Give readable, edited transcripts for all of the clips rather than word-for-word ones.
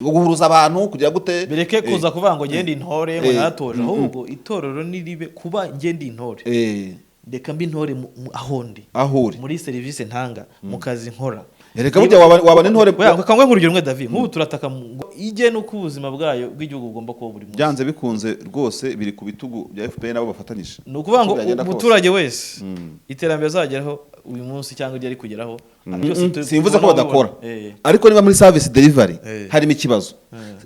guhuruza abantu kugira gute bireke kuza kuvuga ngo ngende intore ngo natoje ahubwo itorero niribe kuba ngende intore reka mbi intore ahondi muri service ntanga mu kazi nkora reka burya wabana intore kangwe nk'urugero rumwe David nk'ubu turataka ije no kubuzima bwayo bw'igihugu ugomba kuba buri munsi byanze bikunze rwose biri ku bitugu bya FPR nabo bafatanyije no kuvuga ngo umuturage wese iterambere azageraho uyu munsi cyangwa igiye ari kugeraho simvuze ko badakora ariko niba muri service delivery harimo ikibazo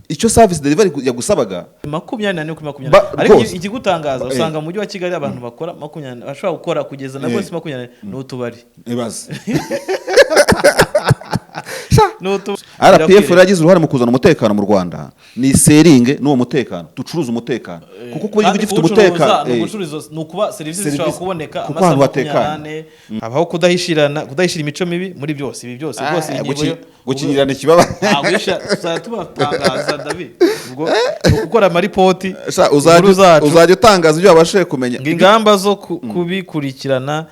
icyo service delivery yagusabaga 24 kuri 20 ariko ikigutangaza usanga mu mujyi wa Kigali abantu bakora 20 bashobora gukora kugeza na bose 20 n'utubari ibaze RPF yagize uruhare mu kuzana umutekano mu Rwanda ni seringe n'uwo mutekano ducuruza umutekano kuko kuba igihugu gifite umutekano no kuba serivisi zishobora kuboneka amasaha 24 abaho kudahishira imico mibi muri byose ibi byose rwose ingingo gukinyirana ikibaba agwisha tubatangaza David ubwo gukora amaripoti uzajya utangaza ibyo abashe kumenya ingamba zo kubikurikirana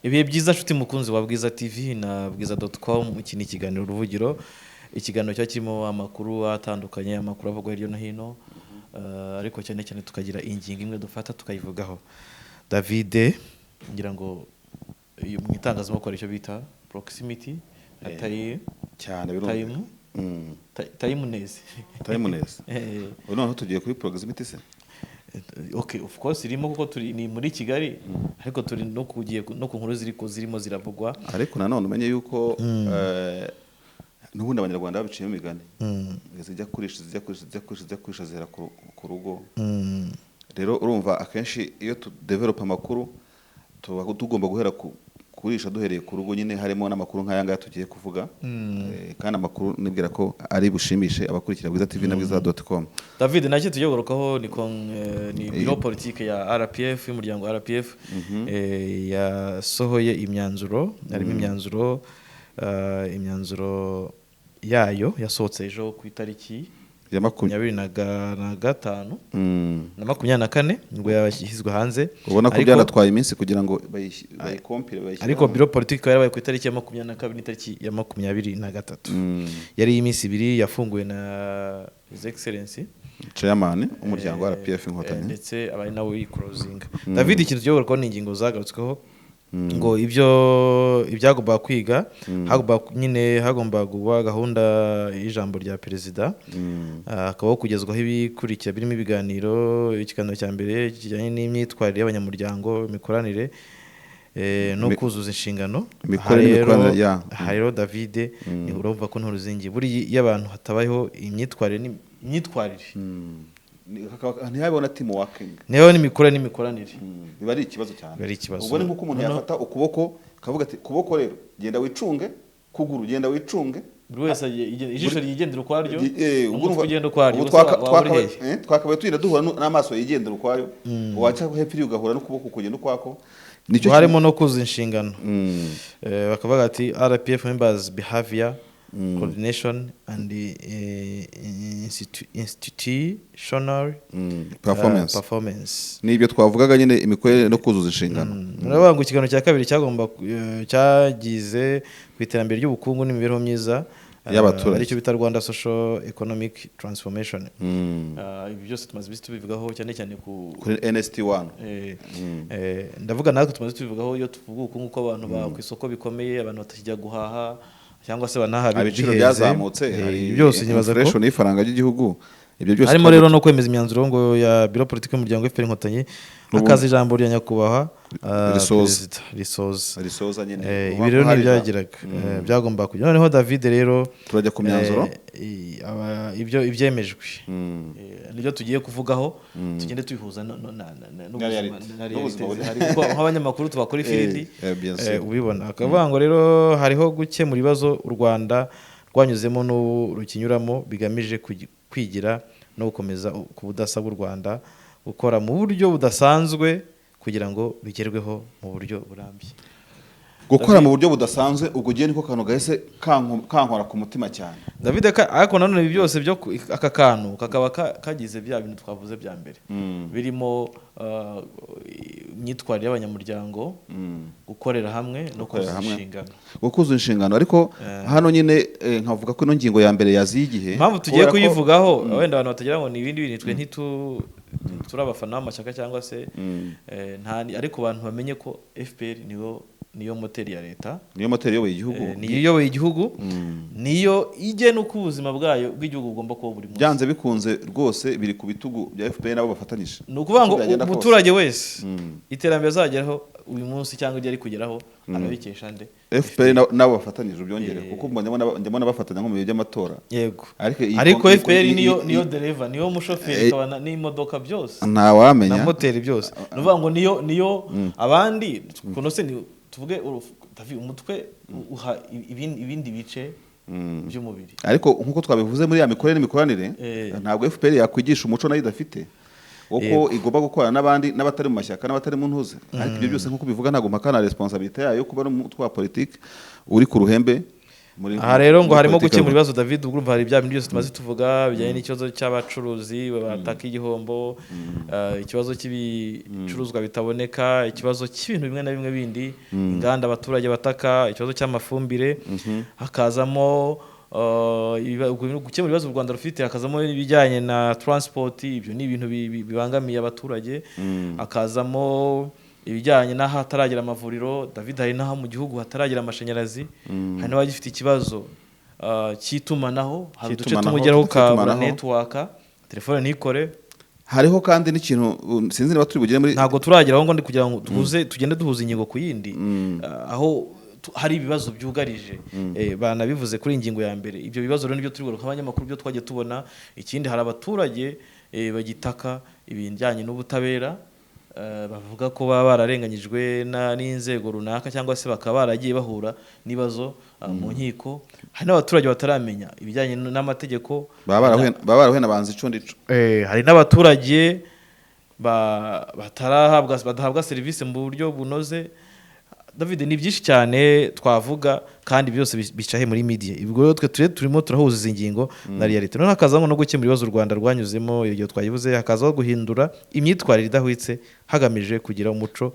ibihe byiza nshuti mukunzi wa Bwiza TV na bwiza.com iki ni ikiganiro uruvugiro ikiganiro cyo kirimo amakuru atandukanye amakuru avugwa hirya no hino ariko cyane cyane tukagira ingingo imwe dufata tukayivugaho David ngira ngo mu itangazamakuru icyo bita proximity atari cyane birumva tayimuneze noneho tugiye kuri proximity se okay of course irimo kuko turi ni muri Kigali ariko turi no kugiye no ku nkuru zirimo ziravugwa ariko nanone umenye yuko n'ubundi abanyarwanda babiciye mu migani zijya kurisha zera ku rugo rero urumva akenshi iyo tu develop amakuru tugomba guhera kurisha duhereye ku rugo nyine harimo n'amakuru nk'ayanga tugiye kuvuga kandi amakuru nibwira ko ari bushimishe abakurikira Bwiza TV na bwiza.com. David nacyo tujyogorokaho ni Biro Politike ya RPF y'umuryango RPF yasohoye imyanzuro harimo imyanzuro yayo yasohotse ejo ku itariki ya 25 na 24 ngo yashyizwe hanze ubona ko byanatwaye iminsi kugira ngo bayikompire bayishyire ariko Biro Politike yarabaye ku itariki ya 22 n'itariki ya 23 yari iminsi ibiri yafunguwe na His Excellency Chairman umuryango wa RPF inkotanyi ndetse abari nawe closing David ikintu cyo ko ni ingingo zagarutsweho ngo ibyagomba kwiga hagomba kuba gahunda y'ijambo rya perezida akabaho kugezwaho ibikurikira birimo ibiganiro ikiganiro cya mbere kijyanye n'imyitwarire y'abanyamuryango imikoranire no kuzuza inshingano rero David ni urumva ko nturuzingi buri y'abantu hatabayeho imyitwarire ntiyabona team working neho n'imikoranire biba ari ikibazo cyane ubwo ni nkuko umuntu yafata ukuboko kavuga ati kuboko rero genda wicunge kuguru genda wicunge buri wese ijisho yigendera ukwaryo umutwe ugenda ukwaryo twakabaye tuyira duhura n'amaso yigendera ukwaryo waca hepfo ugahura n'ukuboko kugenda ukwako nicyo harimo no kuzuza inshingano bakavuga ati RPF members behavior coordination and institutional performance nibyo twavugaga nyine imikorere no kuzuza inshingano nabanga ikiganiro cya kabiri cyagize ku iterambere ry'ubukungu n'imibereho myiza y'abaturage aricyo bita Rwanda social economic transformation ibi byose tumaze bisi tubivugaho cyane cyane kuri NST1 ndavuga natwe tumaze tubivugaho iyo tuvuga ubukungu ko abantu ba ku isoko bikomeye abantu batakijya guhaha cyangwa se banaha ibiciro byazamutse byose nyibaza ko n'ifaranga ry'igihugu ibyo byose harimo rero no kwemeza imyanzuro ngo ya Biro Politike y'umuryango FPR inkotanyi akazi ijambo rya nyakubahwa risoza nyine ibi rero n'ibyagiraga byagomba kujya noneho David rero turajya ku myanzuro ibyo ibyemejwe nibyo tugiye kuvugaho tugende tubihuza nk'abanyamakuru tubakora ifirindi ubibona akavuga ngo rero hariho gukemura ibibazo u Rwanda rwanyuzemo n'urukinyuramo bigamije kwigira no gukomeza ku budasa bw'u Rwanda gukora mu buryo budasanzwe kugira ngo bigerweho mu buryo burambye. Gukora mu buryo budasanzwe ubwo giye niko kantu gahise kankora ku mutima cyane. David ariko nanone ibi byose byo aka kantu kakaba kagize bya bintu twavuze bya mbere birimo imyitwarire y'abanyamuryango, gukorera hamwe no kuzuza inshingano. Gukuza inshingano ariko hano nyine nkavuga ko ino ngingo ya mbere yaziye igihe. Impamvu tugiye kuyivugaho wenda abantu batagira ngo ni ibindi bintu twe turabafana b'amashyaka cyangwa se ariko abantu bamenye ko FPR niyo moteri ya leta, niyo moteri iyoboye igihugu, niyo iyoboye igihugu, niyo igena uko ubuzima bwayo bw'igihugu bugomba kuba buri munsi. Byanze bikunze rwose biri ku bitugu bya FPR nabo bafatanyije. Ni ukuvuga ngo umuturage wese iterambere azageraho uyu munsi cyangwa igihe ari kugeraho arabikesha nde FPR nabo bafatanyije ubyongere kuko ndabona bafatanya nko mu bihe by'amatora. Yego, ariko FPR niyo dereva, niyo mushoferi kabana n'imodoka byose nta wamenya na moteri byose. Ni ukuvuga ngo niyo abandi kunose tuvuge umutwe uha ibindi bice by'umubiri. Ariko nkuko twabivuze muri ya mikorere n'imikoranire ntabwo FPR yakwigisha umuco nayo idafite uko igomba gukorana n'abandi n'abatari mu mashyaka n'abatari mu ntuze. Ariko ibyo byose nkuko bivuga ntabwo mpakana responsabilité yayo kuba n'umutwe wa politike uri ku ruhembe. Aha rero ngo harimo gukemura ibibazo David, urumva hari bya bintu byose tumaze tuvuga bijyanye n'ikibazo cy'abacuruzi bataka igihombo, ikibazo cy'ibicuruzwa bitaboneka, ikibazo cy'ibintu bimwe na bimwe bindi, inganda abaturage bataka, ikibazo cy'amafumbire, hakazamo gukemura ibibazo u Rwanda rufite, hakazamo ibijyanye na transport, ibyo ni ibintu bibangamiye abaturage, hakazamo ibijyanye n'aho hataragera amavuriro. David, hari n'aho mu gihugu hataragera amashanyarazi, hari n'abagifite ikibazo cy'itumanaho, hari uduce tumugeraho ukabura network, telefone ntikore. Hariho kandi n'ikintu sinzi niba turi bugere muri, ntabwo turageraho ngo ndi kugira ngo tugende duhuza ingingo ku yindi, aho hari ibibazo byugarije banabivuze kuri ingingo ya mbere. Ibyo bibazo rero nibyo turi guruka abanyamakuru byo twagiye tubona. Ikindi hari abaturage bagitaka ibijyanye n'ubutabera, bavuga ko baba bararenganyijwe n'inzego runaka cyangwa se bakaba baragiye bahura n'ibibazo mu nkiko. Hari n'abaturage bataramenya ibijyanye n'amategeko, baba barahuye n'abanzi ico ndico. Hari n'abaturage badahabwa serivisi mu buryo bunoze. David, ni byinshi cyane twavuga kandi byose bicahe muri media. Ibwo twe turimo turahuza izi ngingo na reality. None hakazamo no gukemura ibibazo u Rwanda rwanyuzemo, iyo twayivuze, hakazaho guhindura imyitwarire idahwitse hagamije kugira umuco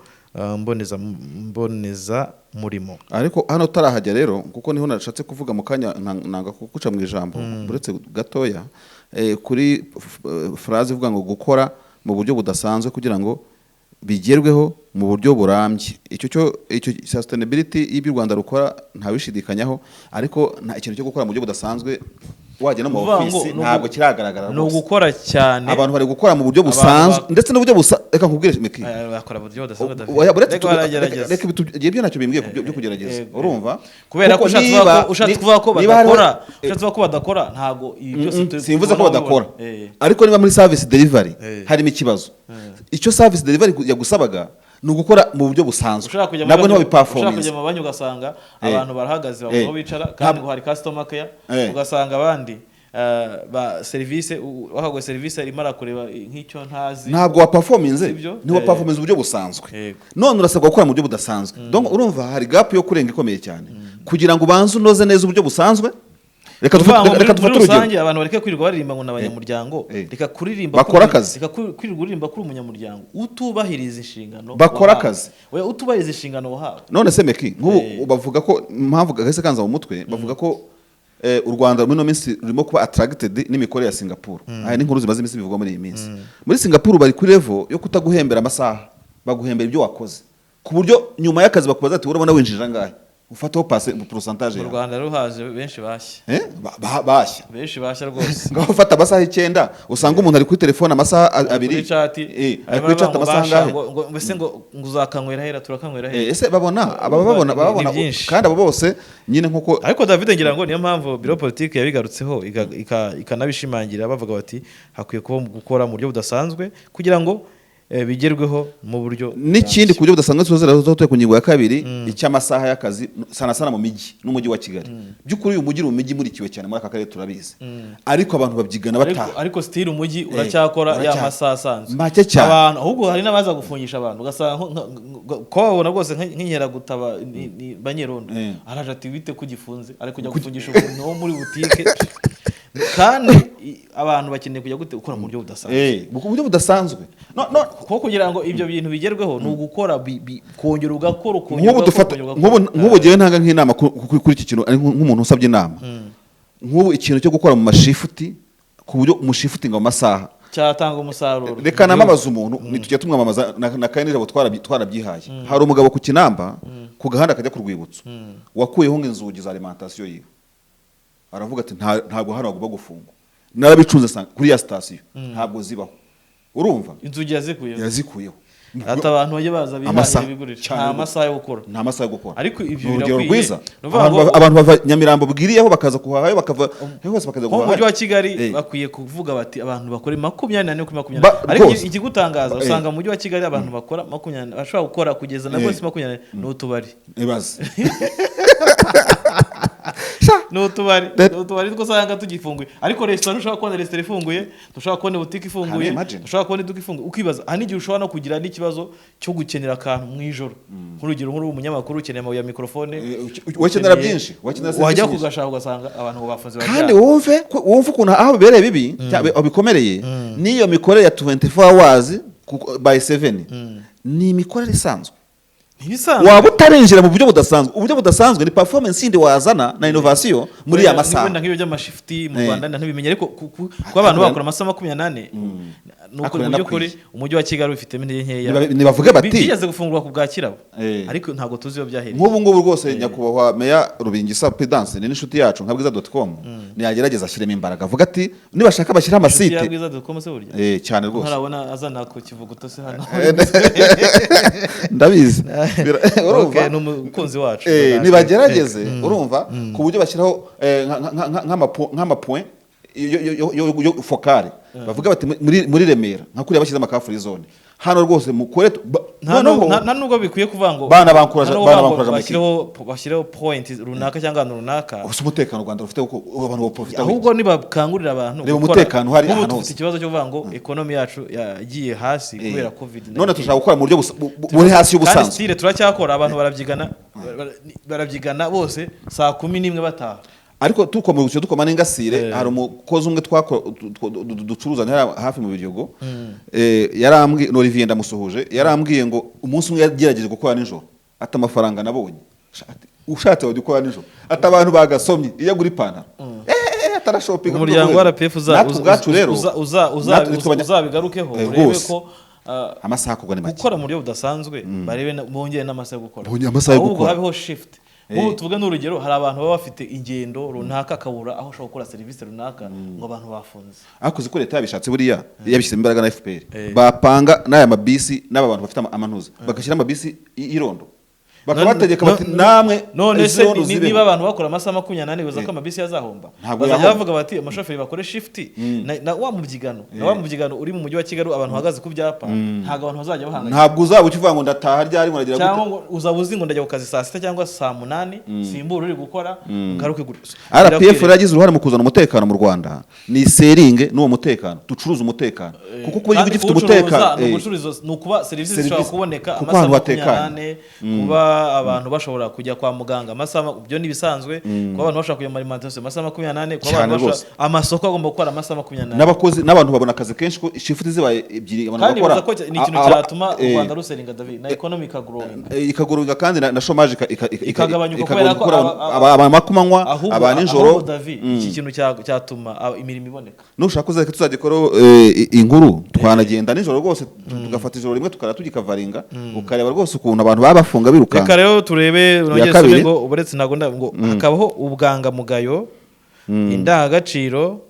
mboneza murimo. Ariko hano tarahajya rero kuko niho nashatse kuvuga mu kanya nanga kuguca mu ijambo buretse gatoya kuri phrase ivuga ngo gukora mu buryo budasanzwe kugira ngo bigerweho mu buryo burambye. Icyo sustainability y'ibyo Rwanda rukora ntawishidikanyaho, ariko nta ikintu cyo gukora mu buryo budasanzwe wajya no mu office ntabwo kiragaragara. No gukora cyane, abantu bari gukora mu buryo busanzwe ndetse n'uburyo reka nkubwire Meki bakora mu buryo budasanzwe. Reka bigiye byo ntacyo bimbwiye byo kugerageza, urumva? Kubera ko ushatse kuvuga ko badakora ntago ibi byose simvuze ko badakora, ariko niba muri service delivery harimo ikibazo, icyo service delivery yagusabaga ni ugukora mu buryo busanzwe, nabwo niho biperformance. Ushaka kujya mu banyu ugasanga abantu barahagaze baho bicara kandi ngo hari customer care, ugasanga abandi ba service wahagwe service arimo arakureba nk'icyo ntazi, ntabwo wa performance niho performance uburyo busanzwe. None urasabwa gukora mu buryo budasanzwe. Donc urumva hari gap yo kurenga ikomeye cyane kugira ngo ubanze unoze neza uburyo busanzwe. Reka dufate urugero, abantu bareke kwirirwa baririmba ngo n'abanyamuryango, reka kuririmba bakora akazi, reka kwirirwa uririmba kuri umunyamuryango utubahiriza inshingano, bakora akazi, we utubahiriza inshingano wahawe. None se Meki nk'ubu bavuga ko impamvu gahise kanza mu mutwe, bavuga ko u Rwanda muri no minsi rurimo kuba attracted n'imikorere ya Singapore. Aha ni inkuru zimaze iminsi bivugwa muri iyi minsi. Muri Singapore bari kuri level yo kutaguhembera amasaha, baguhembera ibyo wakoze, ku buryo nyuma y'akazi bakubaza ati urabona winjira ngahe, ufataho pourcentage. Mu Rwanda ruhaje benshi bashya, benshi bashya rwose. Ngaho ufata amasaha 9 usanga umuntu ari kuri telefone amasaha 2 ari kuri chat amasaha ngahe, mbese ngo uzakanywera hera turakanywera hera. Ese babona kandi abo bose nyine nkuko. Ariko David, ngira ngo niyo mpamvu Biro Politike yabigarutseho ikanabishimangira, bavuga bati hakwiye kuba gukora mu buryo budasanzwe kugira ngo bigerweho mu buryo n'ikindi ku buryo budasanzwe tuzaze ku ngingo ya kabiri icy'amasaha y'akazi sana mu mijyi n'umujyi wa Kigali by'ukuri uyu mujyi mu mijyi murikiwe cyane muri aka karere turabizi ariko abantu babyigana bataha ariko still umujyi uracyakora ya masaha asanzwe make cyane abantu ahubwo hari n'abaza gufungisha abantu ugasanga ko babona rwose nk'inkera gutaba banyerondo araje ati bite kugifunze ari kujya gufungisha umuntu wo muri butike kandi abantu bakeneye kujya gukora mu buryo budasanzwe mu buryo budasanzwe ko kugira ngo ibyo bintu bigerweho ni ugukora kongera ugakora nk'ubu gihe ntanga nk'inama kuri iki kintu nk'umuntu usabye inama nk'ubu ikintu cyo gukora mu mashifuti ku buryo umushifutinga mu masaha cyatanga umusaruro reka namabaza umuntu nitujya tumwamamaza na kandi nijabo twarabyihaye hari umugabo ku Kinamba ku gahanda kajya ku Rwibutso wakuyeho inzugi za alimentation yiwe aravuga ati ntabwo hano bagomba gufungwa narabicunze kuri ya station ntabwo zibaho urumva inzugi yazikuyeho ata abantu baje baza bihanye bigurisha nta masaha yo gukora ariko ibyo birakwiye abantu bava Nyamirambo bwiriyeho bakaza kuhahayo bakava hose bakaza guhaha mu mujyi wa Kigali bakwiye kuvuga bati abantu bakora 24 kuri 20 ariko ikigutangaza usanga mu mujyi wa Kigali abantu bakora 20 bashobora gukora kugeza na bose 20 no tubari ibaze no tubari twasanga tugifunguye ariko restaurant ushobora kubona restaurant ifunguye dushobora kubona boutique ifunguye dushobora kubona iduka ifunguye ukibaza aha n'igihe ushobora no kugira n'ikibazo cyo gukenera akantu mu ijoro nk'urugero nk'uri umunyamakuru ukeneye amabuye ya mikrofone wakenera byinshi wajya kugashaka ugasanga abantu bafunze kandi wumve ukuntu aho bibereye bibi bikomereye n'iyo mikorere ya 24 hours by 7 ni imikorere isanzwe waba utarinjira mu buryo budasanzwe ni performance yindi wazana na innovation muri ya masaha wenda nk'ibyo by'amashifti mu Rwanda ntibimenye ariko ko abantu bakora amasaha 28 nuko mu by'ukuri umujyi wa Kigali ufite intege nkeya nibavuge bati biyaze gufungurwa ku bwakirabo ariko ntabwo tuzi iyo byahereye nk'ubu rwose nyakubahwa Meya Rubingisa Pedance ni n'inshuti yacu nkabwiza.com niyagerageza ashyiremo imbaraga avuga ati nibashaka bashyira amasite nkabwiza.com se burya cyane rwose ntarabona azana ku kivuguto se hano ndabizi urumva n'umukunzi wacu nibagerageze urumva ku buryo bashyiraho nk'amapoint yo focale bavuga bati muri Remera nka kuri abashyize amakafuri zone hano rwose mukore nta nubwo bikwiye kuvuga ngo bana bankuraje bashyiraho point runaka cyangwa ahantu runaka gusa umutekano u Rwanda rufite uko abantu boprofita ahubwo nibakangurira abantu reba umutekano hari hano hose ikibazo cyo kuvuga ngo economy yacu yagiye hasi kubera covid none tushaka gukora mu buryo buri hasi y'ubusanzwe kandi style turacyakora abantu barabyigana bose saa 11 bataha ariko tukomeje dukoma n'ingasire hari umukozi umwe ducuruza hafi mu Biryogo yarambwiye Olivier ndamusuhuje yarambwiye ngo umunsi umwe yagerageje gukora nijoro ata amafaranga nabonye ushatse gukora nijoro ata abantu bagasomye iyo guri pantaro atara shopping umuryango wa RPF uzabigarukeho urebe ko amasaha kugwa ni make gukora mu buryo budasanzwe barebe bongeye n'amasaha yo gukora ahubwo habeho shift ubu tuvuga n'urugero hari abantu baba bafite ingendo runaka akabura aho ushobora gukora serivisi runaka ngo abantu bafunze akuze ko leta yabishatse buriya yabishyize imbaraga na FPR bapanga n'aya mabisi n'aba bantu bafite amanuza bagashyira amabisi irondo bakabategeka bati namwe none se niba abantu bakora amasaha 28 bivuze ko amabisi yazahomba bazajya bavuga bati amashoferi bakore shift na wa mubyigano uri mu mujyi wa Kigali abantu bahagaze ku byapa ntago abantu bazajya bahangana ntabwo uzaba ukivuga ngo ndataha ryari ngo nagira cyangwa ngo uzabuzi ngo ndajya ku kazi saa 6 cyangwa saa 8 simbura uri gukora ngaruke gusa RPF yagize uruhare mu kuzana umutekano mu Rwanda ni seringe n'uwo mutekano ducuruza umutekano kuko kuba igihugu gifite umutekano ni ukuba serivisi zishobora kuboneka amasaha 28 kuba abantu bashobora kujya kwa muganga amasaha byo nibisanzwe kuba abantu bashobora kujya muri alimentation amasaha 28 kuba abantu bashobora amasoko agomba gukora amasaha 28 n'abakozi n'abantu babona akazi kenshi ko shifuti zibaye ebyiri abantu bakora kandi ni ikintu cyatuma u Rwanda ruseringa David na economic growing kandi na chômage ikagabanyuka kubera ko abakumanywa abanijoro iki kintu cyatuma imirimo iboneka nushaka kuzake tuzagikora inkuru twanagenda nijoro rwose tugafata ijoro rimwe tukara tugikavaringa ukareba rwose ukuntu abantu babafunga biruka rero turebe nogeze ngo uburetse nago ngo hakabaho ubwangamugayo indangagaciro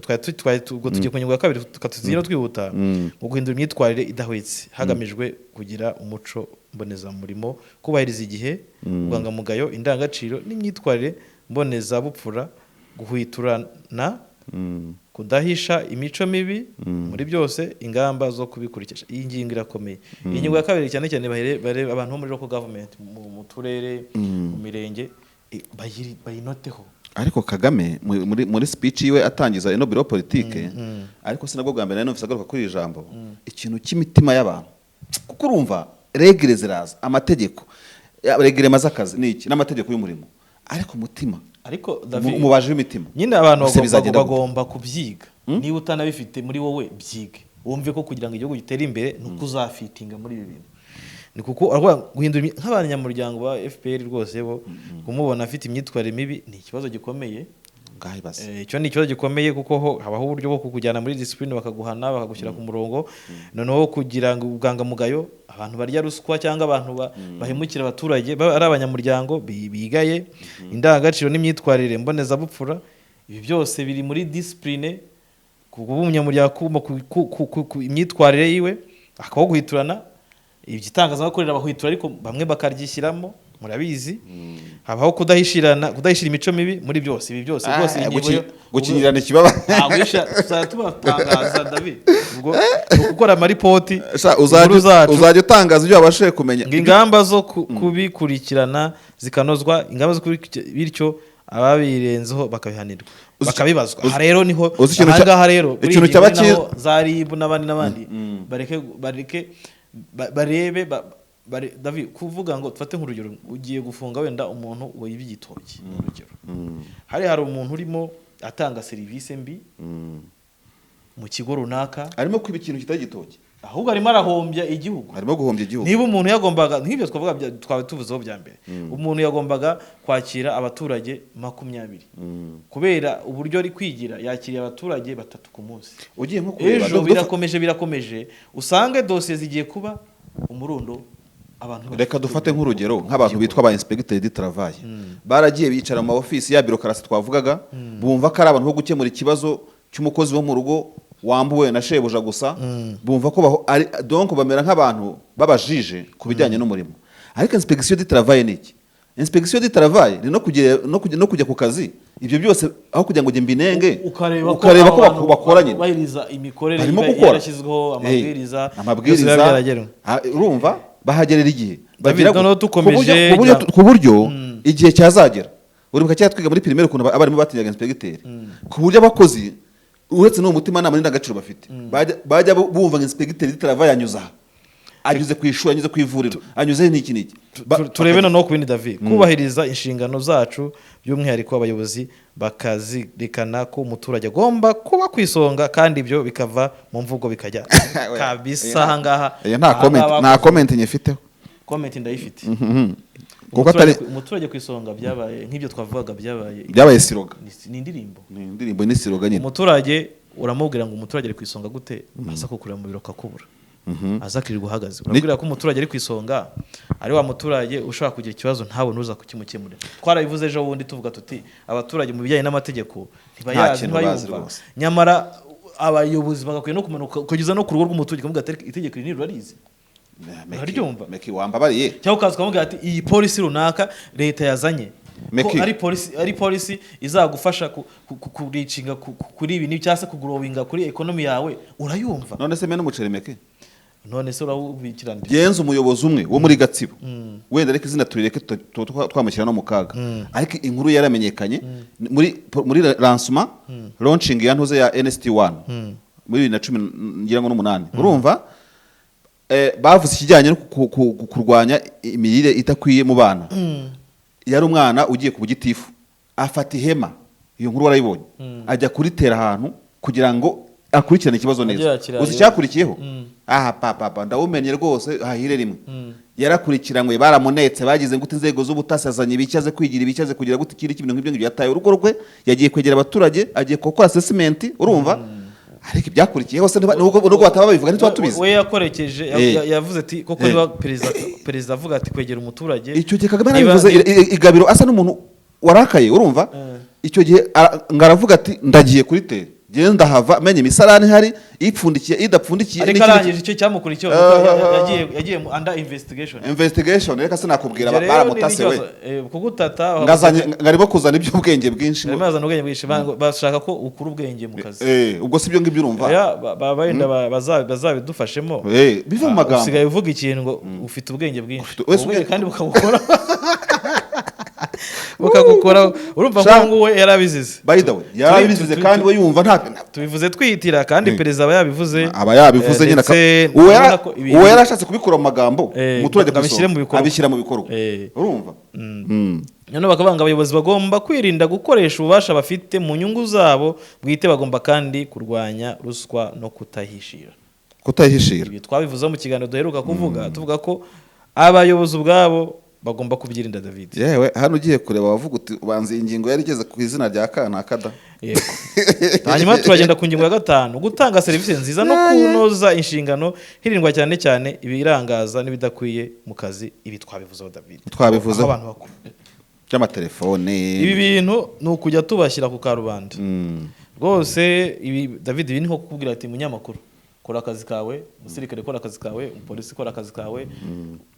tugiye ku nyungu ya kabiri tukatuzira twihuta mu guhindura imyitwarire idahwitse hagamijwe kugira umuco mbonezamurimo kubahiriza igihe ubwangamugayo indangagaciro n'imyitwarire mbonezabupfura guhwiturana kudahisha imico mibi muri byose, ingamba zo kubikurikisha. Iyi ngingo irakomeye. Iyi ngingo ya kabiri cyane cyane bare abantu bo muri local government mu turere, mu mirenge bayinoteho. Ariko Kagame muri speech yiwe atangiza ino biro politike, ariko sinabwo bwa mbere numvise agaruka kuri ijambo ikintu cy'imitima y'abantu, kuko urumva regire ziraza, amategeko regire mazakazi niki n'amategeko y'umurimo, ariko umutima, ariko umubaje w'imitima nyine abantu bagomba kubyiga. Niba utanabifite muri wowe byige, wumve ko kugira ngo igihugu gitere imbere nuko uzafitinga muri ibi bintu. Ni kuko guhindura nk'abanyamuryango ba FPR rwose bo kumubona afite imyitwarire mibi ni ikibazo gikomeye. Icyo ni ikibazo gikomeye kuko habaho uburyo bwo kukujyana muri discipline bakaguhana bakagushyira ku murongo, noneho kugira ngo ubwangamugayo abantu barya ruswa cyangwa abantu bahemukira abaturage ari abanyamuryango bigaye indangagaciro n'imyitwarire mbonezabupfura, ibi byose biri muri discipline kuko umunyamuryango ku imyitwarire yiwe akaho guhiturana igitangazamakuru bahuhitura, ariko bamwe bakaryishyiramo, murabizi. Habaho kudahishira imico mibi muri byose. Ibi byose rwose gukinyirana ikibaba tubatangaza David, ubwo gukora amaripoti uzajya utangaza ibyo wabashije kumenya, ingamba zo kubikurikirana zikanozwa, ingamba zo bityo ababirenzeho bakabihanirwa bakabibazwa. Aha rero niho ahangaha rero ikintu cy'abakiza za RIB n'abandi bareke barebe David, kuvuga ngo tufate nk'urugero, ugiye gufunga wenda umuntu wibye igitoki urugero, hari umuntu urimo atanga serivisi mbi mu kigo runaka, arimo kwiba ikintu kitari igitoki, ahubwo arimo arahombya igihugu, niba umuntu yagombaga nk'ibyo twavuga twawe tuvuzeho bya mbere, umuntu yagombaga kwakira abaturage 20 kubera uburyo ari kwigira yakiriye abaturage 3 ku munsi. Ugiye nko kureba ejo birakomeje usange dosiye zigiye kuba umurundo. Reka dufate nk'urugero nk'abantu bitwa ba inspecteur du travail, baragiye bicara mu office ya bureaucracy twavugaga, bumva ko ari abantu bo gukemura ikibazo cy'umukozi wo mu rugo wambuwe na shebuja gusa, bumva ko donc bamera nk'abantu babajije ku bijyanye n'umurimo. Ariko inspection du travail ni iki? Inspection du travail ni no kujya ku kazi, ibyo byose aho kugira ngo mbinenge ukareba ko bakoranye bahiriza imikorere yarashyizweho amabwiriza urumva bahagerera igihe bagira ku buryo igihe cyazagera. Uribuka cyatwiga muri primaire ukuntu abarimo batinyaga inspecteur, ku buryo abakozi uretse no mutima nama n'indangagaciro bafite bajya bumva inspecteur du travail anyuze ku ishuri, anyuze ku ivuriro, anyuze n'iki turebe no ku bindi David, kubahiriza inshingano zacu by'umwihariko abayobozi bakazirikana ko umuturage agomba kuba kwisonga, kandi ibyo bikava mu mvugo bikajya kabisa. Ahangaha nta comment nyifiteho. Comment ndayifite. Umuturage kwisonga byabaye nk'ibyo twavugaga, byabaye siroga, ni indirimbo ni siroga nyine. Umuturage uramubwira ngo umuturage ari kwisonga gute, asa kukurira mu biro kakubura, azakirirwa uhagaze. Urabwira ko umuturage ari kwisonga ari wa muturage ushaka kugira ikibazo ntabone uza kukimukemurira. Twarabivuze ejo bundi tuvuga tuti abaturage mu bijyanye n'amategeko ntibayumva, nyamara abayobozi bagakwiye no kumanuka kugeza no ku rugo rw'umuturage kamuga ati itegeko ni rurarize, uraryumva meki wambabariye, cyangwa ukaza kamuga ati iyi polisi runaka leta yazanye ko ari polisi izagufasha kuricinga kuri ibi cyangwa se kugurowinga kuri ekonomi yawe, urayumva? None se mena umuceri meke, none se urawubikirana genza umuyobozi umwe wo muri Gatsibo, wenda reka izina turireke twamushyira no mu kaga, ariko inkuru yaramenyekanye muri lancement launching ya ntuze ya NST1 muri 2010 ngira ngo n'umunani. Urumva bavuze ikijyanye no kurwanya imirire itakwiye mu bana. Yari umwana ugiye ku bugitifu afata ihema, iyo nkuru warayibonye, ajya kuritera ahantu kugira ngo akurikirane ikibazo neza. Uzi cyakurikiyeho? Papa ndawumenye rwose hahire rimwe. Yarakurikiranywe, baramunetse, bagize ngo inzego z'ubutasi azanye ibicaze kwigira ibicaze kugira gute ikindi kintu nk'ibyo yataye urugo rwe, yagiye kwegera abaturage, agiye gukora assessment, urumva? Ariko byakurikiye hose nubwo bataba babivuga ntitwatubize. We yakorekeje yavuze ati koko niba perezida avuga ati kwegera umuturage, icyo gihe Kagame yarabivuze igabiro asa n'umuntu warakaye, urumva? Icyo gihe ngaravuga ati ndagiye kuri tere, genda hava menye imisarani hari ipfundikiye idapfundikiye ariko arangije icyo cyamukurikiye yagiye under investigation reka sinakubwira baramutase we kugutata ngaribo kuzana ibyo ubwenge bwinshi bazana ubwenge bwinshi bashaka ko ukura ubwenge mu kazi ubwo sibyo ngibyo urumva babayenda bazabidufashemo biva mu magambo usigaye uvuga ikintu ngo ufite ubwenge bwinshi kandi bukabukora ukagukora urumva ko ngo we yarabizize by the way yarabizize kandi we yumva nta tubivuze twihitira kandi perezida aba yabivuze nyine uwo yarashatse kubikora mu magambo umuturage abishyira mu bikorwa urumva none bakabanga abayobozi bagomba kwirinda gukoresha ububasha bafite mu nyungu zabo bwite bagomba kandi kurwanya ruswa no kutahishira ibi twabivuze mu kiganiro duheruka kuvuga tuvuga ko abayobozi ubwabo bagomba kubyirinda David yewe hano ugiye kureba bavuga uti ubanza ingingo yari igeze ku izina rya kanakada yego hanyuma turagenda ku ngingo ya 5 gutanga serivisi nziza no kunoza inshingano hirindwa cyane cyane ibirangaza n'ibidakwiye mu kazi ibi twabivuzeho David twabivuze abantu bakuru cy'amatelefone ibi bintu ni ukujya tubashyira ku karubanda rwose ibi David ibi ni nko kukubwira ati munyamakuru kora akazi kawe umusirikare kora akazi kawe umupolisi kora akazi kawe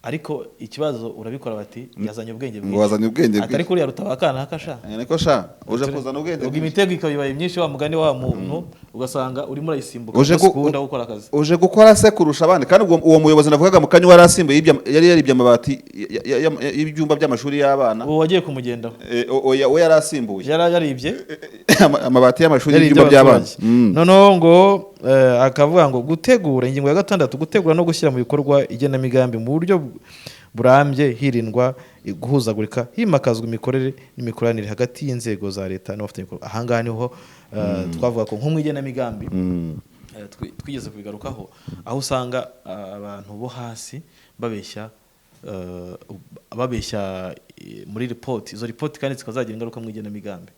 ariko ikibazo urabikora bati yazanye ubwenge bwinshi atari kuri yarutabakana hakasha niko sha uje kuzana ubwenge ubwo imitego ikabibaye myinshi wa mugani wa muntu ugasanga urimo urayisimbuka ukunda gukora akazi uje gukora se kurusha abandi kandi uwo muyobozi navugaga mu kanyu warasimbuye yari yaribye amabati y'ibyumba by'amashuri y'abana uwo wagiye kumugendaho we yarasimbuye yaribye amabati y'amashuri y'ibyumba by'abana noneho ngo akavuga ngo gutegura ingingo ya 6 gutegura no gushyira mu bikorwa igenamigambi mu buryo burambye hirindwa guhuzagurika himakazwa imikorere n'imikoranire hagati y'inzego za leta n'abafatanyabikorwa ahangaha niho twavuga ko nko mu igenamigambi twigeze kubigarukaho aho usanga abantu bo hasi babeshya muri report izo report kandi zikazagira ingaruka mu igenamigambi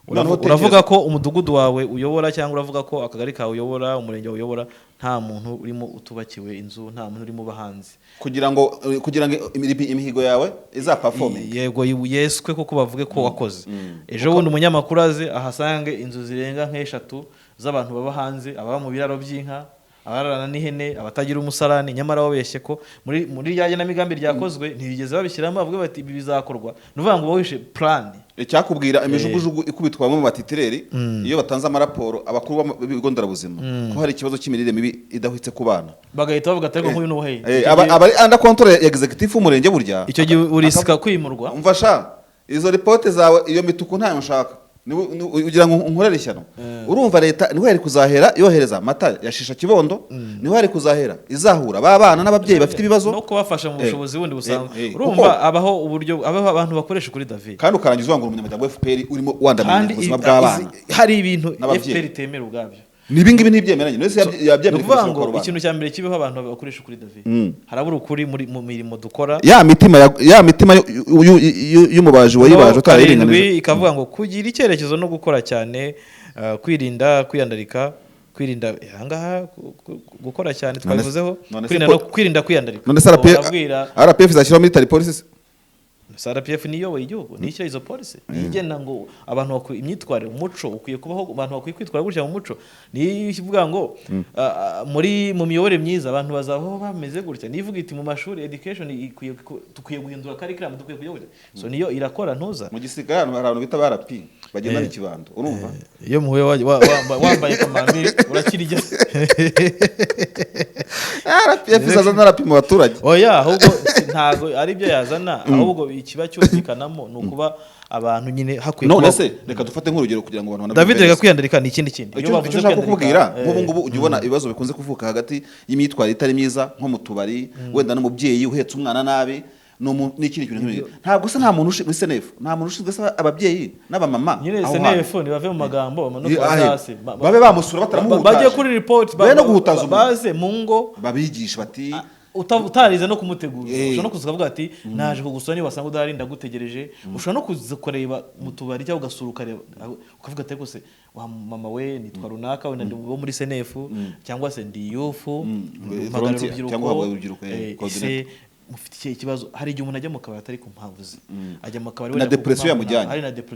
uravuga ko umudugudu wawe uyobora cyangwa uravuga ko akagari kawe uyobora umurenge wawe uyobora nta muntu urimo utubakiwe inzu nta muntu urimo bahanze kugira ngo imihigo yawe izaperforme yego yeswe kuko bavuge ko wakoze ejo bundi umunyamakuru aze ahasange inzu zirenga nk'eshatu z'abantu baba hanze ababa mu biraro by'inka abararana n'ihene abatagira umusarani nyamara wabeshye ko muri ya genamigambi ryakozwe ntibigeze babishyiramo bavuga bati ibi bizakorwa nuvuga ngo bawishe plan cyakubwira imijugujugu ikubitwa mu matitireri iyo batanze amaraporo abakuru b'ibigo nderabuzima ko hari ikibazo cy'imirire mibi idahwitse ku bana bagahita bavuga atari nk'uyu n'ubuheye abari under control ya executive umurenge burya icyo gihe urisika kwimurwa umfasha izo report zawe iyo mituku ntayo nshaka ugira ngo unkorere ishyano urumva leta niho yari kuzahera yohereza mata yashisha kibondo niho yari kuzahera izahura babana n'ababyeyi bafite ibibazo no kubafasha mu bushobozi bundi busanzwe urumva abaho uburyo abaho abantu bakoresha kuri David kandi ukarangiza uvuga ngo umunyamuryango wa FPR urimo wandamira ubuzima bw'abana hari ibintu FPR temera ubwabyo nibingibi nibyemeranye nese yabyemeye kuvuga ikintu cya mbere kibeho abantu bakoresha kuri David harabura ukuri mu mirimo dukora ya mitima y'umubaji wayibaje utayiringanije ikavuga ngo kugira icyerekezo no gukora cyane kwirinda kwiyandarika kwirinda ahangaha gukora cyane twabivuzeho kwirinda kwiyandarika none RPF izashyiraho military police RPF niyo igihugu nicyo izo police igena ngo abantu imyitwarire umuco ukwiye kubaho abantu bakwiye kwitwara gutya mu muco ni ivuga ngo mu miyoborere myiza abantu bazaho bameze gutya nivuga iti mu mashuri education tukwiye guhindura curriculum dukwiye kujya so niyo irakora ntuza mu gisigara hari abantu bita barapi bagenda n'ikibando urumva iyo muhuye wambaye kamambiri urakirije RPF izazana rapima abaturage oya ahubwo ntago ari byo yazana ahubwo ikiba cyumvikanamo nukuba abantu nyine hakwiye none se reka dufate nk'urugero kugira ngo abantu David reka kwiyandarika ni ikindi iyo bavuze ko kukubwira nk'ubu ngubu ujye ubona ibibazo bikunze kuvuka hagati y'imyitwarire itari myiza nko mu tubari wenda n'umubyeyi uhetse umwana nabi n'ikindi kintu ntabwo se nta muntu muri senefu nta muntu ushinzwe ababyeyi n'abamama nyine senefu ntibave mu magambo babe bamusura bataramuhutaje bajye kuri report baze mu ngo babigisha bati utarize no kumutegura ushobora no kuza kuvuga ati naje kugusura niba wasanga udahari ndagutegereje ushobora no kuza kureba mu tubari cyangwa ugasura ukavuga ati rwose wa mama we nitwa runaka wenda ndi wo muri senefu cyangwa se ndi yufu cyangwa urubyiruko mufite ikibazo hari igihe umuntu ajya mu kabari atari ku mpamvu ze ajya mu kabari na depression yamujyanye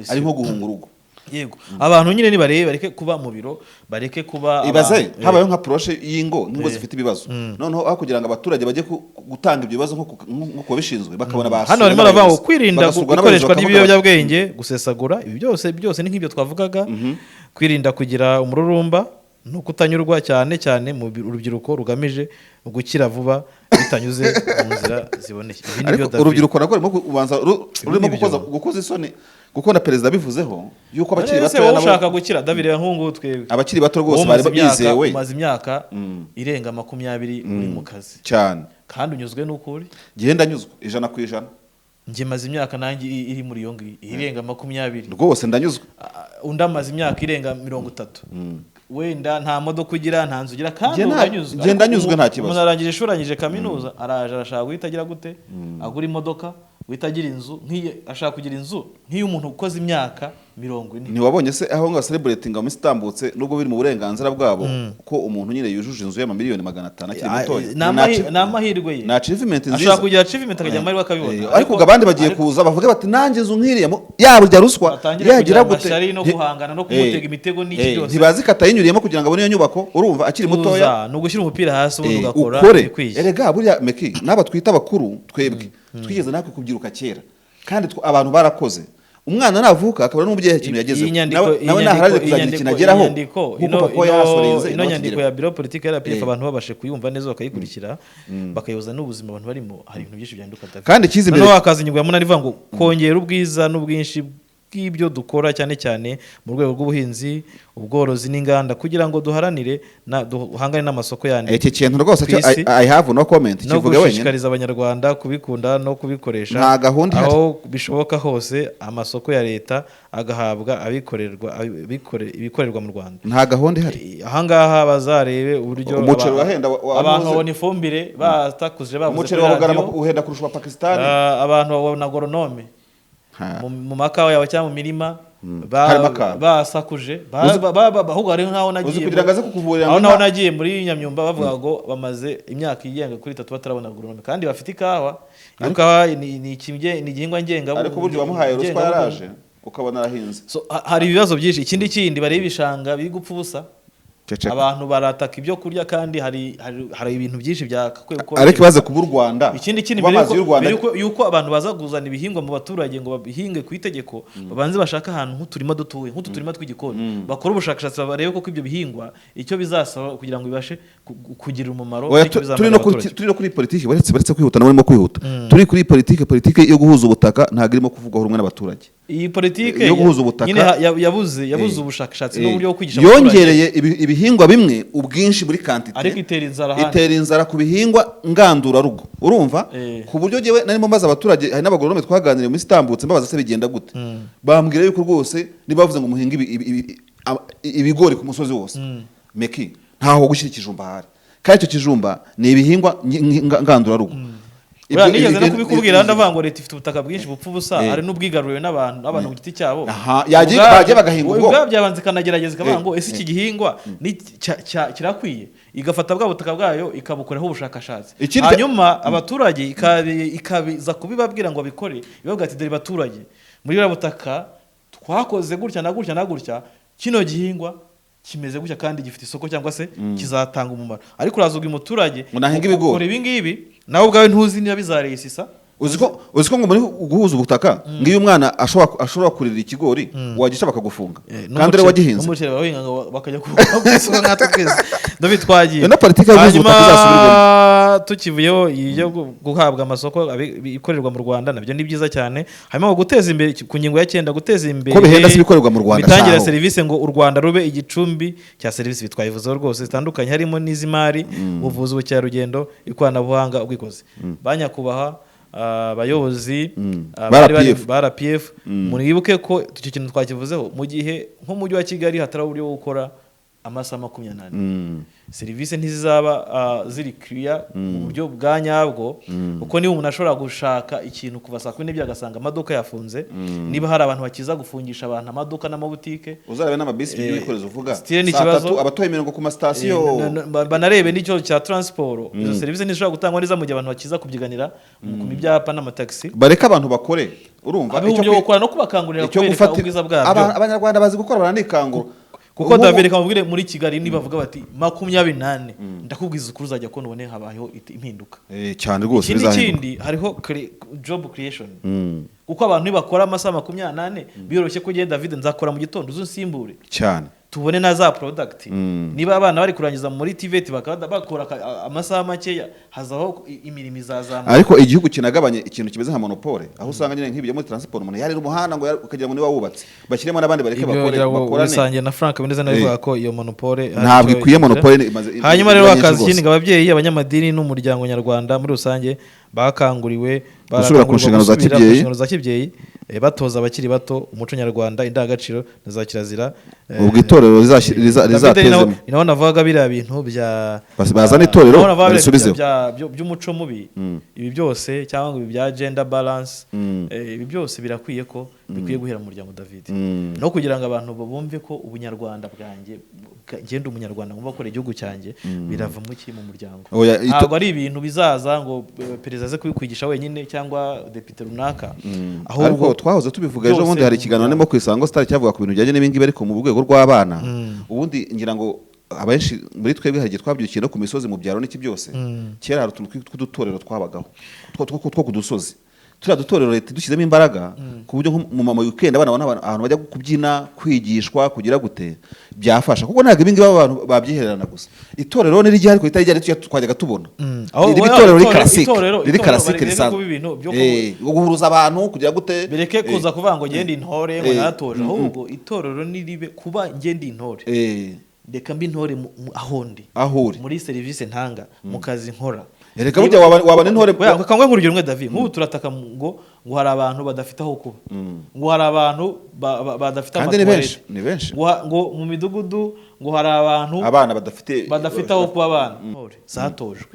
ari nko guhunga urugo yego abantu nyine nibarebe bareke kuba mu biro bareke kuba ibaze habayeho nka proche y'ingo zifite ibibazo noneho aho kugira ngo abaturage bajye gutanga ibyo bibazo nko kubishinzwe bakabona basi hano barimo baravuga kwirinda gukoreshwa n'ibiyobyabwenge gusesagura ibi byose ni nk'ibyo twavugaga kwirinda kugira umururumba no kutanyurwa cyane cyane mu rubyiruko rugamije gukira vuba bitanyuze mu nzira ziboneye urubyiruko nako rurimo gukoza isoni kuko na perezida bivuzeho yuko abakiri bato nabo ushaka gukira David Nyungu twebwe abakiri bato rwose bari bizewe umaze imyaka irenga 20 uri mu kazi cyane kandi unyuzwe n'ukuri genda nyuzwe 100%. Nje maze imyaka nanjye iri muri yo ngi irenga 20 rwose ndanyuzwe undamaze imyaka irenga 30 wenda nta modoka ugira nta nzu ugira kandi genda nyuzwe nta kibazo umuntu arangije ishuranyije kaminuza araje arashaka guhitagira gute agura imodoka witagira inzu ashaka kugira inzu nk'iyo umuntu ukoze imyaka 40 ntiwabonye se aho nga celebrating mu istambutse nubwo biri mu burenganzira bwabo ko umuntu nyine yujuje inzu y'amamiliyoni 500 akiri mutoya n'amahirwe ye na achievement nziza ashaka kugira achievement akajya amahirwe akabibona ariko abandi bagiye kuza bavuga bati nanjye inzu nkiriye yaburya ruswa yagira gute ashari no guhangana no kumutega imitego n'iki byose ntibazi katayinyuriyemo kugira ngo abone iyo nyubako urumva akiri mutoya no gushyira umupira hasi ubundi ugakora erega burya meki naba twita abakuru twebwe twigeze natwe kubyiruka kera kandi abantu barakoze umwana navuka akaba n'umubyeyi ikintu yagezeho nawe naharare kuzagira ikintu ageraho kuko papa yasorenze ino nyandiko ya Biro Politike yarapfa abantu babashe kuyumva neza bakayikurikira bakayoza n'ubuzima abantu barimo hari ibintu byinshi byanduka kandi kizimbere no akazinyugwa yamuna rivuga ngo kongera ubwiza n'ubwinshi bw'ibyo dukora cyane cyane mu rwego rw'ubuhinzi ubworozi n'inganda kugira ngo duharanire duhangane n'amasoko yandi iki kintu rwose I have no comment kivuga wenyine no gushishikariza abanyarwanda kubikunda no kubikoresha nta gahunda aho bishoboka hose amasoko ya leta agahabwa ibikorerwa mu Rwanda nta gahunda ihari ahangaha bazarebe uburyo umuceri wahenda abantu babona ifumbire batakuje bavuze umuceri wagarama uhenda kurusha Pakistan abantu babona agronome mu makawa yawe cyangwa mu mirima basakuje ahubwo hari nkaho nagiye muri Nyamyumba bavuga ngo bamaze imyaka igenga kuri 3 batarabona agronome kandi bafite ikawa ni igihingwa ngenga ariko uburyo wamuhaye ruswa yaraje ukabona arahinze hari ibibazo byinshi ikindi bareba ibishanga biri gupfa ubusa abantu barataka ibyo kurya kandi hari ibintu byinshi byakakwiye gukora ariko baze kuba u Rwanda ikindi yuko abantu baza kuzana ibihingwa mu baturage ngo babihinge ku itegeko babanze bashaka ahantu nk'uturima dutuye nk'uturima tw'igikoni bakora ubushakashatsi barebe ko ibyo bihingwa icyo bizasaba kugira ngo bibashe kugirira umumaro turi no kuri politike baretse kwihuta n'abarimo kwihuta turi kuri politike yo guhuza ubutaka ntago irimo kuvugwaho rumwe n'abaturage iyi politike yo guhuza ubutaka nyine yabuze ubushakashatsi n'uburyo bwo kwigisha yongereye ibihingwa bimwe ubwinshi muri quantity ariko itera inzara ku bihingwa ngandurarugo urumva ku buryo jewe narimo mbaza abaturage hari n'abagoronome twaganiriye muri istambutse mbabaza se bigenda gute bambwira yuko rwose nibavuze ngo muhinga ibigori ku musozi wose meki ntaho gushyira ikijumba hari kandi icyo kijumba ni ibihingwa ngandurarugo nigeze no kubikubwira ndavuga ngo leta ifite ubutaka bwinshi bupfa ubusa ari n'ubwigaruriwe n'abantu ku giti cyabo yagiye bagahinga ubwo byabanze ikanagerageza ikavuga ngo ese iki gihingwa kirakwiye igafata bwa butaka bwayo ikabukoraho ubushakashatsi hanyuma abaturage ikabiza kubibabwira ngo bikore bivuga ati dore baturage muri bwa butaka twakoze gutya na gutya na gutya kino gihingwa kimeze gutya kandi gifite isoko cyangwa se kizatanga umumaro ariko urazuga umuturage ukora ibi ngibi nawe ubwawe ntuzi niba bizaresisa uziko ngo muri guhuza ubutaka ngiyo umwana ashobora kurira ikigori wagisha bakagufunga kandi rero wagihinze n'umuceri bahinga bakajya kugusuka nkatwe twese ndabitwagiye na politike y'ubuvugizi izasubirwamo tukivuyeho iyo guhabwa amasoko ikorerwa mu Rwanda nabyo ni byiza cyane harimo guteza imbere ku ngingo ya 9 guteza imbere ko bihenda sibikorerwa mu Rwanda bitangira serivisi ngo u Rwanda rube igicumbi cya serivisi bitwayivuzeho rwose zitandukanye harimo n'izimari ubuvuzi ubukerarugendo ikoranabuhanga ubwikozi banyakubaha abayobozi ba RPF muribuke ko icyo kintu twakivuzeho mu gihe nko mujyi wa Kigali hatari uburyo bwo gukora amasaha 24 serivisi ntizizaba ziri clear mu buryo bwa nyabwo uko niba umuntu ashobora gushaka ikintu kuva saa 12 agasanga amaduka yafunze niba hari abantu bakiza gufungisha abantu amaduka n'amabutike uzarabe n'amabisi by'ibikorezo uvuga saa 3 abatoye imirongo ku masitasiyo banarebe n'icyo cya transport izo serivisi ntishobora gutangwa neza mu gihe abantu bakiza kubyiganira ku byapa n'amataxi bareka abantu bakore urumva icyo gukora no kubakangurira kwereka ubwiza bwabyo abanyarwanda bazi gukora baranikangura kuko David kamubwire muri Kigali niba bavuga bati 28 ndakubwiza ukuri uzajya ko none habayeho impinduka cyane rwose ikindi hariho job creation kuko abantu nibakora amasaha 28 biroroshye ko genda David nzakora mu gitondo uzunsimbure cyane tubone na za product niba abana bari kurangiza muri TVET bakora amasaha makeya hazaho imirimo izazamuka ariko igihugu kinagabanye ikintu kimeze nka monopole aho usanga nyine nk'ibyo muri transport umuntu yari umuhanda ngo ukagira ngo niba wubatse bashyiremo n'abandi bareke bakorane bisangiye na Frank bineze nabivuga ko iyo monopole ntabwo ikwiye monopole hanyuma rero akazi kindi ababyeyi abanyamadini n'umuryango nyarwanda muri rusange bakanguriwe gusubira ku nshingano za kibyeyi batoza abakiri bato umuco nyarwanda indangagaciro na za kirazira ubwo itorero rizatezemo inaho navuga biriya bintu bya bazana itorero barisubizeho by'umuco mubi ibi byose cyangwa ibi bya gender balance ibi byose birakwiye ko bikwiye guhera mu muryango David no kugira ngo abantu bumve ko ubunyarwanda bwanjye ngende umunyarwanda ngomba gukora igihugu cyanjye birava mu ki mu muryango ntabwo ari ibintu bizaza ngo perezida aze kubikwigisha wenyine cyangwa depite runaka ahubwo twahoze tubivuga ejo bundi hari ikiganiro nemo ku Isango Star cyavuga ku bintu bijyanye n'ibingibi ariko mu rwego rw'abana ubundi ngira ngo abenshi muri twebwe hari twabyukiye no ku misozi mu byaro n'iki byose kera hari utuntu tw'udutorero twabagaho two ku dusozi turiya dutorero leta dushyizemo imbaraga ku buryo mu mama weekend abana ahantu bajya kubyina kwigishwa kugira gute byafasha kuko ntabwo ibingibi abantu babyihererana gusa itorero ni rijya ariko itari rya twajyaga tubona iri itorero riri karasike risanzwe guhuruza abantu kugira gute bereke kuza kuvuga ngo ngende intore ngo naratoje ahubwo itorero niribe kuba ngende intore reka mbi intore ahondi muri serivisi ntanga mu kazi nkora Ereka burya wabana intore kangwe nk'urugero rumwe David nk'ubu turataka ngo hari abantu badafite aho kuba ngo hari abantu badafite amatoilette ni benshi ngo mu midugudu ngo hari abantu abana badafite aho kuba abana zatojwe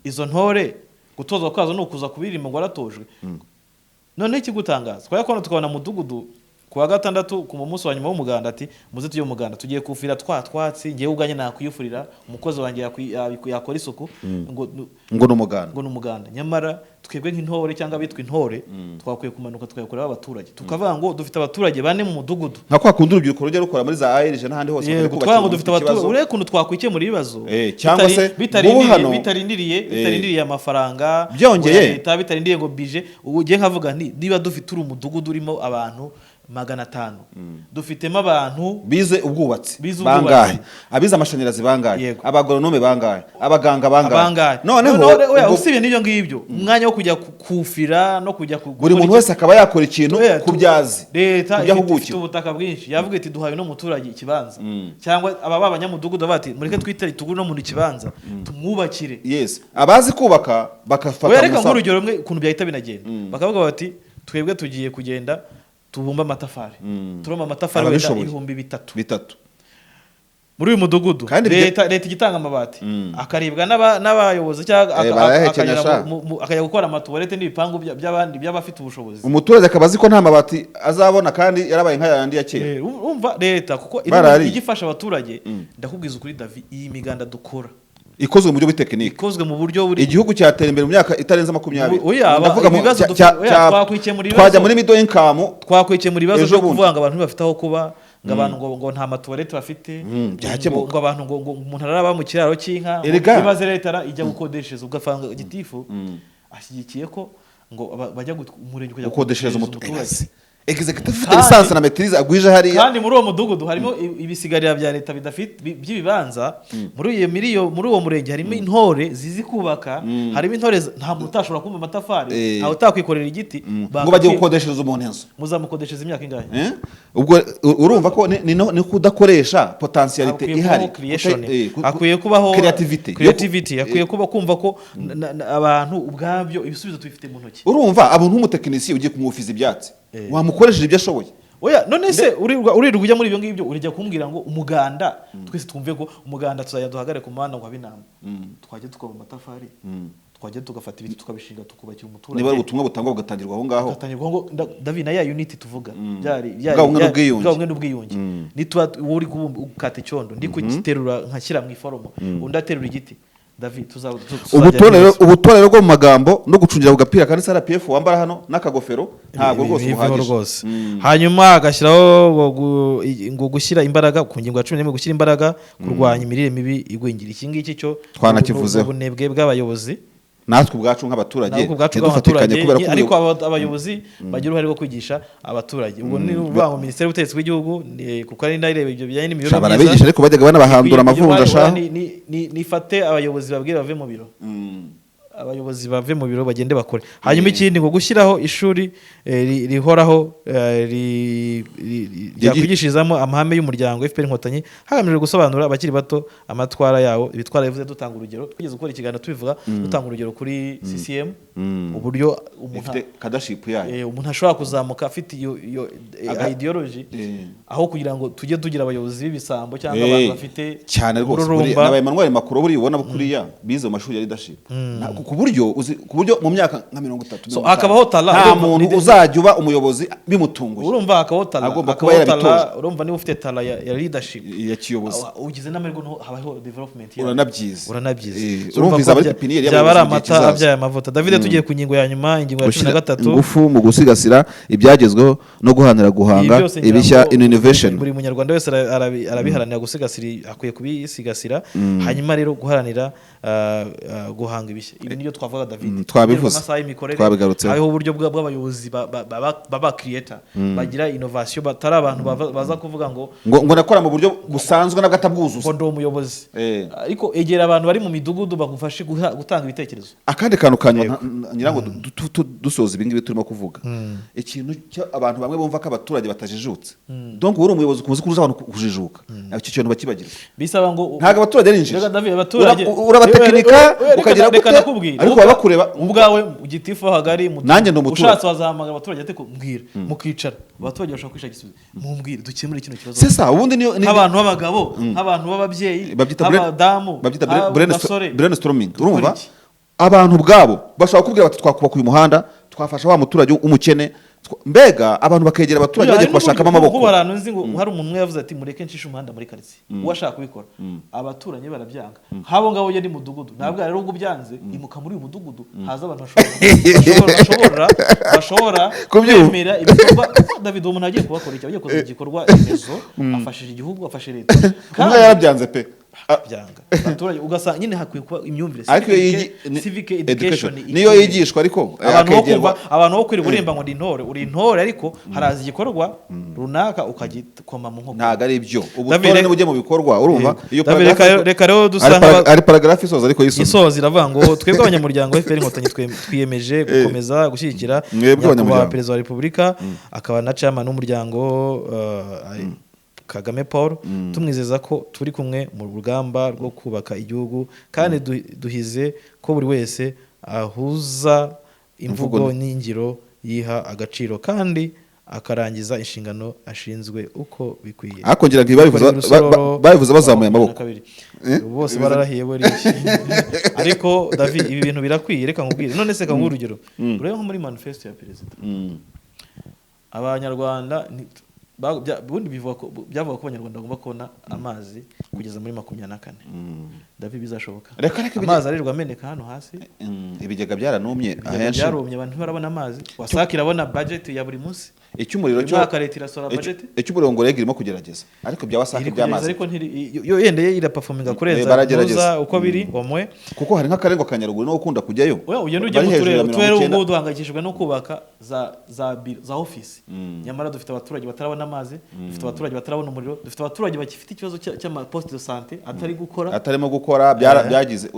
izo ntore gutozwa kwazo no kuza kubirima ngo aratojwe none ikigutangaza kwa yakona tukabona mudugudu kuwa gatandatu ku munsi wa nyuma w'umuganda ati muze tujye umuganda tugiye kufira twatsi ngiye uganye nakwiyufurira umukozi wanjye yakora isuku ngo n'umuganda nyamara twebwe nk'intore cyangwa bitwa intore twakwiye kumanuka tukayakorera abaturage tukavuga ngo dufite abaturage bane mu mudugudu nka kwa kundi urubyiruko rujya rukora muri za ARG n'ahandi hose ngo dufite abaturage ureke kuntu twakwikemura ibibazo cyangwa se bitarindiriye amafaranga byongeye leta bitarindiriye ngo bije ugiye nkavuga nti niba dufite uri umudugudu urimo abantu 500 dufitemo abantu bize ubwubatsi bangahe abize amashanyarazi bangahe abagoronome bangahe abaganga bangahe noneho usibye n'ibyo ngibyo umwanya wo kujya kufira no kujya buri muntu wese akaba yakora ikintu kubyazi leta ifite ubutaka bwinshi yavuga iti duhaye no muturage ikibanza cyangwa aba banyamudugudu bati mureke twitare tugure no mu kibanza tumwubakire yes abazi kubaka bakafata wereka nk'urugero rumwe kuntu byahita binagenda bakavuga bati twebwe tugiye kugenda tubumba amatafari turoma amatafari wenda 3,000 muri uyu mudugudu leta igitanga amabati akaribwa n'abayobozi cyangwa akajya gukora amatuwarete n'ibipangu by'abandi by'abafite ubushobozi umuturage akabazi ko nta mabati azabona kandi yarabaye nka yandi ya kera umva leta kuko igifasha abaturage ndakubwiza ukuri David iyi miganda dukora ikozwe mu buryo bw'itekinike ikozwe mu buryo buri igihugu cyatera imbere mu myaka itarenze 20 ndavuga ibibazo twakwikemura ibibazo twajya muri middle income twakwikemura ibibazo byo kuvuga ngo abantu bafite aho kuba ngo abantu ngo nta matuwarete bafite ngo abantu ngo umuntu araba mu kiraro cy'inka bibaze leta ijya gukodeshereza ugafanga gitifu ashyigikiye ko ngo bajya umurenge kujya gukodeshereza umuturage executive license na maîtrise agwije hariya kandi muri uwo mudugudu harimo ibisigarira bya leta bidafite by'ibibanza muri uwo murenge harimo intore zizi kubaka harimo intore nta muntu utashobora kumva amatafari nta utakwikorera igiti ngo bagiye gukodeshereza umuntu inzu muzamukodeshereza imyaka ingahe ubwo urumva ko ni kudakoresha potentialite ihari akwiye kubaho creativity akwiye kuba kumva ko abantu ubwabyo ibisubizo tubifite mu ntoki urumva abo nk'umutekinisiye ugiye kumwufiza ibyatsi wamukoresheje ibyo ashoboye oya none se urirwa ujya muri ibyo ngibyo urijya kumbwira ngo umuganda twese twumve ko umuganda tuzajya duhagare ku muhanda ngo abinama twajya tukaba amatafari twajya tugafata ibiti tukabishinga tukubakira umuturage niba ubutumwa butangwa bugatangirwa aho ngaho David na ya unity tuvuga bwa n'ubwiyunge nitwa uri ukata icyondo ndi kugiterura nkashyira mu iforomo undi aterura igiti David ubutorero bwo mu magambo no gucungira ku gapira kandi RPF wambara hano n'akagofero ntabwo rwose buhagije hanyuma agashyiraho ngo gushyira imbaraga ku ngingo ya 11 gushyira imbaraga kurwanya imirire mibi igwingira iki ngiki cyo twanakivuzeho ubunebwe bw'abayobozi natwe ubwacu nk'abaturage dufatikanye kubera ko ariko abayobozi bagira uruhare rwo kwigisha abaturage ubwo ni ubango Minisiteri y'Ubutegetsi bw'Igihugu kuko ari ndareba ibyo bijyanye n'imiyoborere myiza barabigisha ariko bajyaga banabahandura amavunja sha nifate abayobozi babwire bave mu biro abayobozi bave mu biro bagende bakore hanyuma ikindi ngo gushyiraho ishuri rihoraho ryakwigishirizamo amahame y'umuryango FPR Inkotanyi hagamijwe gusobanura abakiri bato amatwara yawo ibitwara bivuze dutanga urugero tugeze gukora ikiganiro tubivuga dutanga urugero kuri CCM uburyo umuntu kadaship yayo umuntu ashobora kuzamuka afite iyo ideology aho kugira ngo tujye tugira abayobozi b'ibisambo cyangwa abantu bafite cyane rwose n'aba Emmanuel Macron buri ubona kuriya bize mu mashuri ya leadership ku buryo mu myaka nka 30 so akabaho tala nta muntu uzajya uba umuyobozi bimutunguye urumva akabaho tala agomba kuba yarabitoje urumva niba ufite tala ya leadership ya kiyobozi ugize n'amerego habaho development uranabyize urumva izaba ari pipiniyeri y'abayobozi amata abyaye amavuta David tugiye ku ngingo ya nyuma ingingo ya 13 ingufu mu gusigasira ibyagezweho no guhanira guhanga ibishya innovation buri munyarwanda wese arabiharanira gusigasira akwiye kubisigasira hanyuma rero guharanira guhanga ibishya ibi niyo twavuga David twabivuze twabigarutse hariho uburyo bw'abayobozi baba creator bagira innovation batari abantu baza kuvuga ngo nakora mu buryo busanzwe n'agatabwuzuza ngo ndo umuyobozi ariko egera abantu bari mu midugudu bagufashe gutanga ibitekerezo akandi kantu kanyuma nyirango dusoza ibingibi turimo kuvuga ikintu abantu bamwe bumva ko abaturage batajijutse donc uri umuyobozi kuzi kuza abantu kujijuka iki kintu bakibagirwa bisaba ngo ntago abaturage ari injiji abaturage urabatekinika ukagira ariko baba kureba ubwawe ugitifu hagari ushatse wazahamagara abaturage ate kumbwira mukicara abaturage bashaka kwisha gisubizo mumbwire dukemure kino kibazo sesa ubundi niyo abantu b'abagabo nk'abantu b'ababyeyi abadamu brainstorming urumva abantu bwabo bashaka kubwira bati twakubaka uyu muhanda twafasha wa muturage umukene mbega abantu bakegera abaturage bagiye kubashakamo amaboko kuko barantu nzi ngo hari umuntu yavuze ati mureke nshisha umuhanda muri quartier uwashaka kubikora abaturanye barabyanga habo ngabo yari mudugudu ntabwo rero ubwo byanze imuka muri uyu mudugudu haza abantu bashobora kwemera ibikorwa David umuntu agiye kubakora icyo agiye koza igikorwa remezo afashije igihugu afashe leta kandi yarabyanze pe byanga abaturage ugasanga nyine hakwiye kuba imyumvire civic education niyo yigishwa ariko abantu bo kwiri burimba ngo uri intore ariko haraza igikorwa runaka ukagikoma mu nkoko ntago ari ibyo ubutore n'ubujye mu bikorwa urumva iyo reka rero dusanga ari paragraph isoza ariko isoza iravuga ngo twebwe abanyamuryango FPR Inkotanyi twiyemeje gukomeza gushyigikira nyakubahwa perezida wa repubulika akaba na chairman w'umuryango Kagame Paul tumwizeza ko turi kumwe mu rugamba rwo kubaka igihugu kandi duhize ko buri wese ahuza imvugo n'ingiro yiha agaciro kandi akarangiza inshingano ashinzwe uko bikwiye akongera babivuze bazamuye amaboko bose bararahiye buri ariko David ibi bintu birakwiye reka nkubwire none se kangu urugero urebe nko muri manifesto ya perezida abanyarwanda bundi byavuga ko abanyarwanda bagomba kubona amazi kugeza muri 24 David bizashoboka amazi arirwa ameneka hano hasi ibigega byaranumye byarumye abantu barabona amazi wasaka irabona budget ya buri munsi icyumuriro cyo mwaka leta irasora budget icyumuriro ngo regirimo kugerageza ariko bya wasaka by'amazi ariko yo yende ira performing kurenza uko biri omwe kuko hari nk'akarengo kanyaruguru no gukunda kujyayo ugenda ujye mu turere ubwo duhangayikishijwe no kubaka za office nyamara dufite abaturage batarabona amazi dufite abaturage batarabona umuriro dufite abaturage bakifite ikibazo cy'ama poste de santé atarimo gukora byagize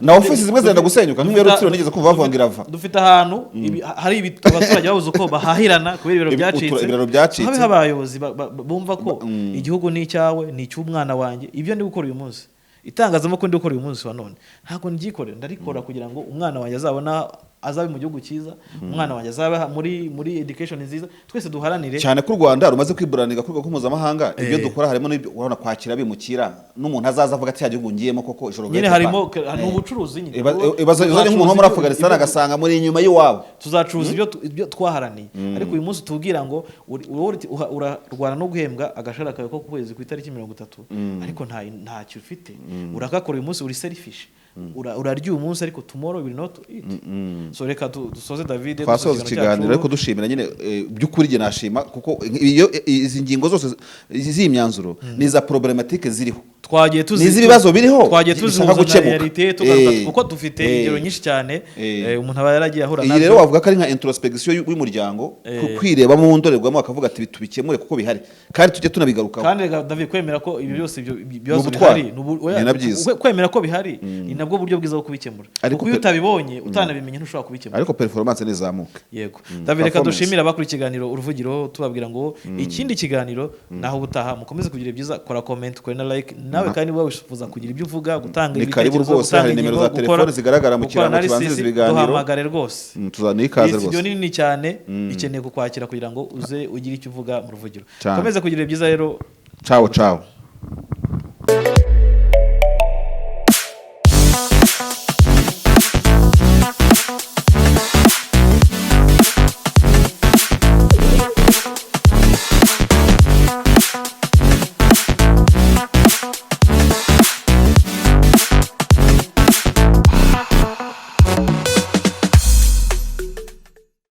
na office zimwe zenda gusenyuka nk'iyo rutsiro nigeze kumva bavuga ngira dufite ahantu hari abaturage babuze uko bahahirana kubera ibiro byacitse habe abayobozi bumva ko igihugu ni icyawe ni icy'umwana wanjye ibyo ndi gukora uyu munsi itangazamakuru ndi gukora uyu munsi wa none ntabwo ngikorera ndarikora kugira ngo umwana wanjye azabona azabe mu gihugu cyiza umwana wanjye azabe muri education nziza twese duharanire cyane ko u Rwanda rumaze kwiburaninga ku rwego mpuzamahanga ibyo dukora harimo n'ibyo urabona kwakira bimukira n'umuntu azaza avuga ati cyagihugu ngiyemo koko ijoro nyine harimo ubucuruzi nyine ibazo nk'umuntu wo muri Afghanistan agasanga muri inyuma y'iwabo tuzacuruza ibyo twaharaniye ariko uyu munsi tubwira ngo urarwana no guhembwa agashara kawe ko ku kwezi ku itariki 30 ariko ntacyo ufite urakakora uyu munsi uri selfish urarya uyu munsi ariko tomorrow will not eat so reka dusoze David twasoza ikiganiro ariko dushimira nyine by'ukuri je nashima kuko iyo izi ngingo zose z'imyanzuro niza problematike ziriho twagiye tuzi nizi ibibazo biriho twagiye tuzihuza na realite tugaruka kuko dufite ingero nyinshi cyane umuntu aba yaragiye ahura nabyo rero wavuga ko ari nka introspection y'umuryango kwireba mu ndorerwamo akavuga ati tubikemure kuko bihari kandi tujye tunabigarukaho kandi David kwemera ko ibi byose bibazo bihari kwemera ko bihari ni nabwo buryo bwiza bwo kubikemura kuko iyo utabibonye utanabimenye ntushobora kubikemura ariko performance nizamuka yego David reka dushimira abakuri ikiganiro uruvugiro tubabwira ngo ikindi kiganiro naho ubutaha mukomeze kugira byiza kora comment kora na like nawe kandi wowe wifuza kugira ibyo uvuga gutanga ibitekerezo rwose hari nimero za telefone zigaragara mu kirango kibanziriza ibiganiro duhamagare rwose tuzanikaze rwose studio nini cyane ikeneye kukwakira kugira ngo uze ugire icyo uvuga mu ruvugiro komeze kugira byiza rero ciao